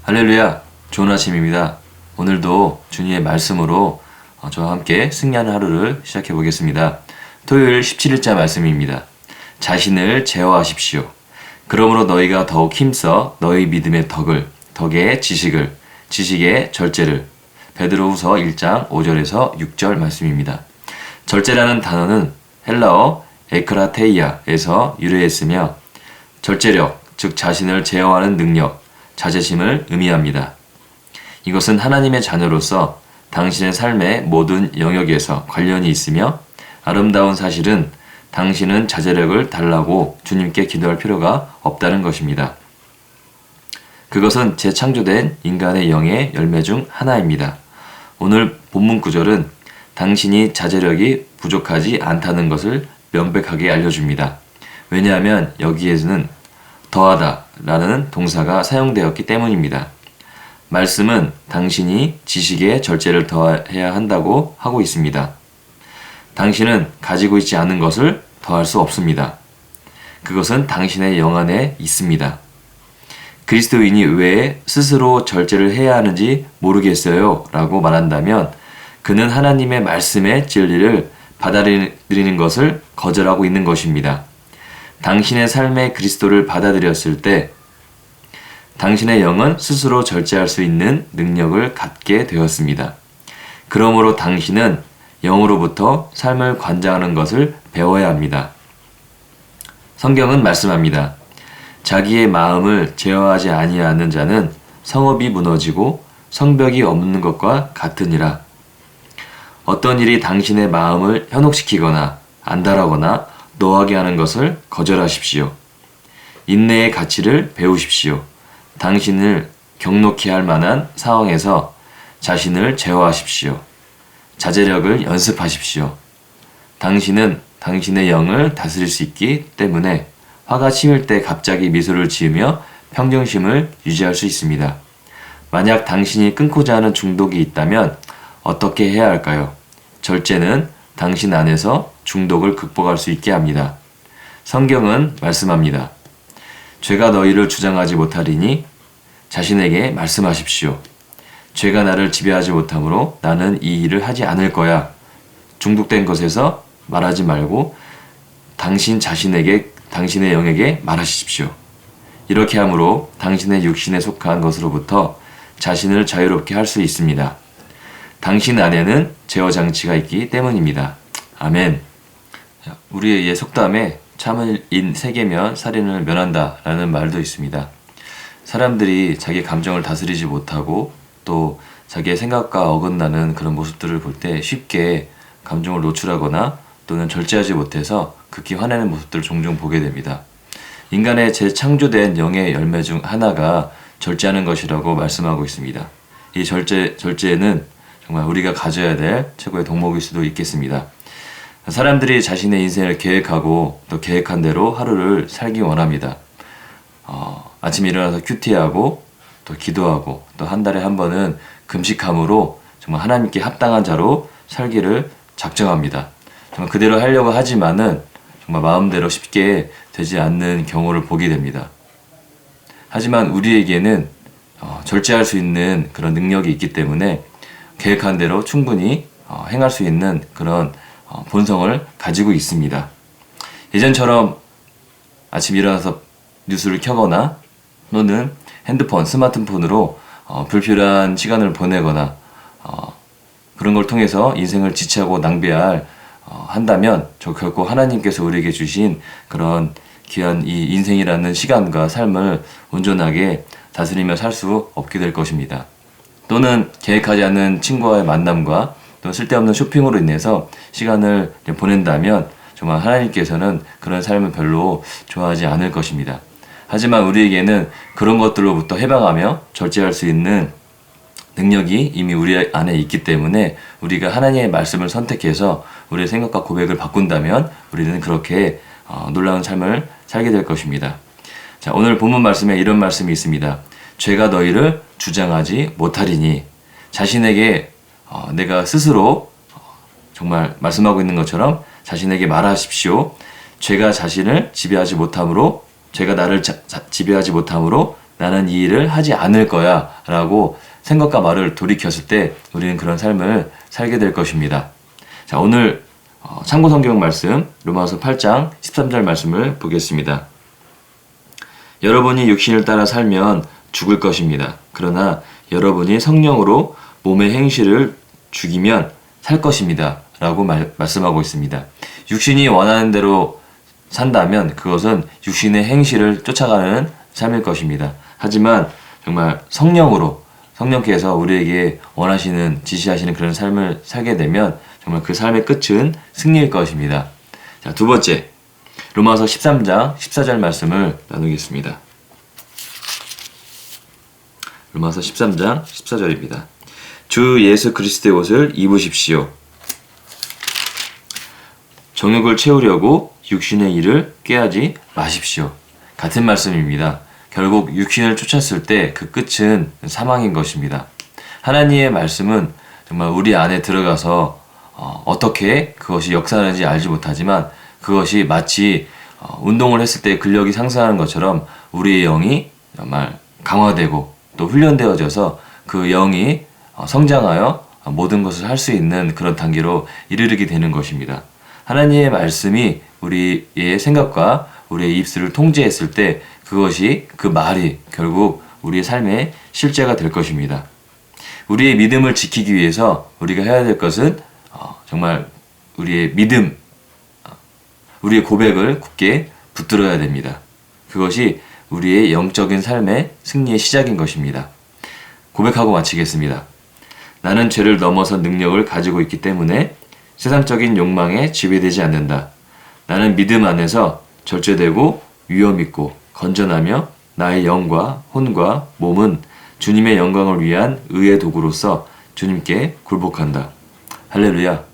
할렐루야, 좋은 아침입니다. 오늘도 주님의 말씀으로 저와 함께 승리하는 하루를 시작해 보겠습니다. 토요일 17일자 말씀입니다. 자신을 제어하십시오. 그러므로 너희가 더욱 힘써 너희 믿음의 덕의 지식을, 지식의 절제를. 베드로후서 1장 5절에서 6절 말씀입니다. 절제라는 단어는 헬라어 에크라테이아에서 유래했으며 절제력, 즉 자신을 제어하는 능력, 자제심을 의미합니다. 이것은 하나님의 자녀로서 당신의 삶의 모든 영역에서 관련이 있으며 아름다운 사실은 당신은 자제력을 달라고 주님께 기도할 필요가 없다는 것입니다. 그것은 재창조된 인간의 영의 열매 중 하나입니다. 오늘 본문 구절은 당신이 자제력이 부족하지 않다는 것을 명백하게 알려줍니다. 왜냐하면 여기에는 더하다 라는 동사가 사용되었기 때문입니다. 말씀은 당신이 지식의 절제를 더해야 한다고 하고 있습니다. 당신은 가지고 있지 않은 것을 더할 수 없습니다. 그것은 당신의 영 안에 있습니다. 그리스도인이 왜 스스로 절제를 해야 하는지 모르겠어요 라고 말한다면 그는 하나님의 말씀의 진리를 받아들이는 것을 거절하고 있는 것입니다. 당신의 삶의 그리스도를 받아들였을 때 당신의 영은 스스로 절제할 수 있는 능력을 갖게 되었습니다. 그러므로 당신은 영으로부터 삶을 관장하는 것을 배워야 합니다. 성경은 말씀합니다. 자기의 마음을 제어하지 아니하는 자는 성읍이 무너지고 성벽이 없는 것과 같으니라. 어떤 일이 당신의 마음을 현혹시키거나 안달하거나 노하게 하는 것을 거절하십시오. 인내의 가치를 배우십시오. 당신을 격노케 할 만한 상황에서 자신을 제어하십시오. 자제력을 연습하십시오. 당신은 당신의 영을 다스릴 수 있기 때문에 화가 치밀 때 갑자기 미소를 지으며 평정심을 유지할 수 있습니다. 만약 당신이 끊고자 하는 중독이 있다면 어떻게 해야 할까요? 절제는 당신 안에서 중독을 극복할 수 있게 합니다. 성경은 말씀합니다. 죄가 너희를 주장하지 못하리니 자신에게 말씀하십시오. 죄가 나를 지배하지 못하므로 나는 이 일을 하지 않을 거야. 중독된 것에서 말하지 말고 당신 자신에게, 당신의 영에게 말하십시오. 이렇게 함으로 당신의 육신에 속한 것으로부터 자신을 자유롭게 할 수 있습니다. 당신 안에는 제어 장치가 있기 때문입니다. 아멘. 우리의 속담에 참을 인 세게면 살인을 면한다 라는 말도 있습니다. 사람들이 자기 감정을 다스리지 못하고 또 자기의 생각과 어긋나는 그런 모습들을 볼 때 쉽게 감정을 노출하거나 또는 절제하지 못해서 극히 화내는 모습들을 종종 보게 됩니다. 인간의 재창조된 영의 열매 중 하나가 절제하는 것이라고 말씀하고 있습니다. 이 절제는 정말 우리가 가져야 될 최고의 덕목일 수도 있겠습니다. 사람들이 자신의 인생을 계획하고 또 계획한 대로 하루를 살기 원합니다. 아침에 일어나서 큐티하고 또 기도하고 또 한 달에 한 번은 금식함으로 정말 하나님께 합당한 자로 살기를 작정합니다. 정말 그대로 하려고 하지만은 정말 마음대로 쉽게 되지 않는 경우를 보게 됩니다. 하지만 우리에게는 절제할 수 있는 그런 능력이 있기 때문에 계획한 대로 충분히 행할 수 있는 그런 본성을 가지고 있습니다. 예전처럼 아침 일어나서 뉴스를 켜거나 또는 핸드폰, 스마트폰으로 불필요한 시간을 보내거나 그런 걸 통해서 인생을 지체하고 낭비할 한다면 저 결코 하나님께서 우리에게 주신 그런 귀한 이 인생이라는 시간과 삶을 온전하게 다스리며 살 수 없게 될 것입니다. 또는 계획하지 않은 친구와의 만남과 또 쓸데없는 쇼핑으로 인해서 시간을 보낸다면 정말 하나님께서는 그런 삶을 별로 좋아하지 않을 것입니다. 하지만 우리에게는 그런 것들로부터 해방하며 절제할 수 있는 능력이 이미 우리 안에 있기 때문에 우리가 하나님의 말씀을 선택해서 우리의 생각과 고백을 바꾼다면 우리는 그렇게 놀라운 삶을 살게 될 것입니다. 자, 오늘 본문 말씀에 이런 말씀이 있습니다. 죄가 너희를 주장하지 못하리니 자신에게 내가 스스로 정말 말씀하고 있는 것처럼 자신에게 말하십시오. 죄가 자신을 지배하지 못함으로 죄가 나를 지배하지 못함으로 나는 이 일을 하지 않을 거야 라고 생각과 말을 돌이켰을 때 우리는 그런 삶을 살게 될 것입니다. 자, 오늘 참고 성경 말씀 로마서 8장 13절 말씀을 보겠습니다. 여러분이 육신을 따라 살면 죽을 것입니다. 그러나 여러분이 성령으로 몸의 행실을 죽이면 살 것입니다. 라고 말씀하고 있습니다. 육신이 원하는 대로 산다면 그것은 육신의 행실을 쫓아가는 삶일 것입니다. 하지만 정말 성령으로 성령께서 우리에게 원하시는 지시하시는 그런 삶을 살게 되면 정말 그 삶의 끝은 승리일 것입니다. 자, 두 번째 로마서 13장 14절 말씀을 나누겠습니다. 로마서 13장 14절입니다. 주 예수 그리스도의 옷을 입으십시오. 정욕을 채우려고 육신의 일을 꾀하지 마십시오. 같은 말씀입니다. 결국 육신을 쫓았을 때 그 끝은 사망인 것입니다. 하나님의 말씀은 정말 우리 안에 들어가서 어떻게 그것이 역사하는지 알지 못하지만 그것이 마치 운동을 했을 때 근력이 상승하는 것처럼 우리의 영이 정말 강화되고 또 훈련되어져서 그 영이 성장하여 모든 것을 할 수 있는 그런 단계로 이르게 되는 것입니다. 하나님의 말씀이 우리의 생각과 우리의 입술을 통제했을 때 그것이 그 말이 결국 우리의 삶의 실제가 될 것입니다. 우리의 믿음을 지키기 위해서 우리가 해야 될 것은 정말 우리의 믿음, 우리의 고백을 굳게 붙들어야 됩니다. 그것이 우리의 영적인 삶의 승리의 시작인 것입니다. 고백하고 마치겠습니다. 나는 죄를 넘어서 능력을 가지고 있기 때문에 세상적인 욕망에 지배되지 않는다. 나는 믿음 안에서 절제되고 위험 있고 건전하며 나의 영과 혼과 몸은 주님의 영광을 위한 의의 도구로서 주님께 굴복한다. 할렐루야.